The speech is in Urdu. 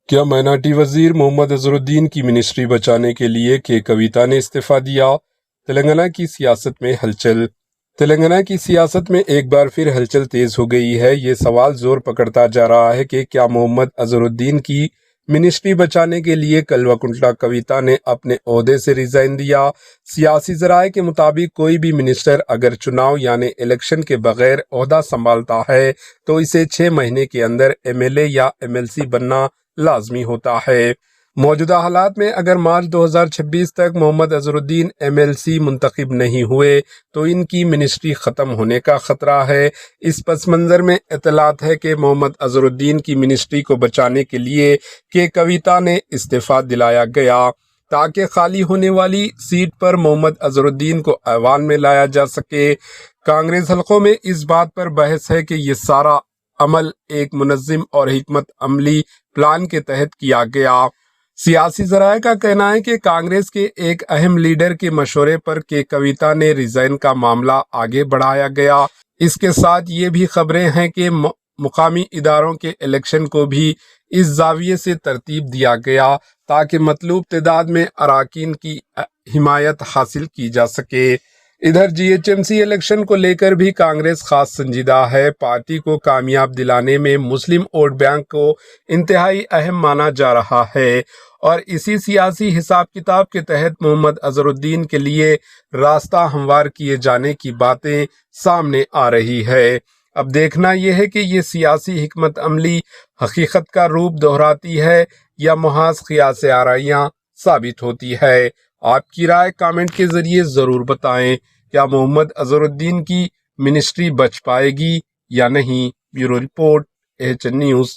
کیا مائنارٹی وزیر محمد اظہرالدین کی منسٹری بچانے کے لیے کے کویتا نے استعفیٰ دیا؟ تلنگانہ کی سیاست میں ہلچل۔ تلنگانہ کی سیاست میں ایک بار پھر ہلچل تیز ہو گئی ہے۔ یہ سوال زور پکڑتا جا رہا ہے کہ کیا محمد اظہرالدین کی منسٹری بچانے کے لیے کلواکنٹلا کویتا نے اپنے عہدے سے ریزائن دیا۔ سیاسی ذرائع کے مطابق کوئی بھی منسٹر اگر چناؤ یعنی الیکشن کے بغیر عہدہ سنبھالتا ہے تو اسے 6 مہینے کے اندر ایم ایل اے یا MLC بننا لازمی ہوتا ہے۔ موجودہ حالات میں اگر مارچ 2026 تک محمد اظہرالدین MLC منتخب نہیں ہوئے تو ان کی منسٹری ختم ہونے کا خطرہ ہے۔ اس پس منظر میں اطلاعات ہے کہ محمد اظہرالدین کی منسٹری کو بچانے کے لیے کے کویتا نے استعفیٰ دلایا گیا تاکہ خالی ہونے والی سیٹ پر محمد اظہرالدین کو ایوان میں لایا جا سکے۔ کانگریس حلقوں میں اس بات پر بحث ہے کہ یہ سارا عمل ایک منظم اور حکمت عملی پلان کے تحت کیا گیا۔ سیاسی ذرائع کا کہنا ہے کہ کانگریس کے ایک اہم لیڈر کے مشورے پر کے کویتا نے ریزائن کا معاملہ آگے بڑھایا گیا۔ اس کے ساتھ یہ بھی خبریں ہیں کہ مقامی اداروں کے الیکشن کو بھی اس زاویے سے ترتیب دیا گیا تاکہ مطلوب تعداد میں اراکین کی حمایت حاصل کی جا سکے۔ ادھر GHMC الیکشن کو لے کر بھی کانگریس خاص سنجیدہ ہے۔ پارٹی کو کامیاب دلانے میں مسلم ووٹ بینک کو انتہائی اہم مانا جا رہا ہے اور اسی سیاسی حساب کتاب کے تحت محمد اظہرالدین کے لیے راستہ ہموار کیے جانے کی باتیں سامنے آ رہی ہے۔ اب دیکھنا یہ ہے کہ یہ سیاسی حکمت عملی حقیقت کا روپ دہراتی ہے یا محض قیاس آرائیاں ثابت ہوتی ہے۔ آپ کی رائے کامنٹ کے ذریعے ضرور بتائیں۔ کیا محمد اظہرالدین کی منسٹری بچ پائے گی یا نہیں؟ Bureau report AHN news.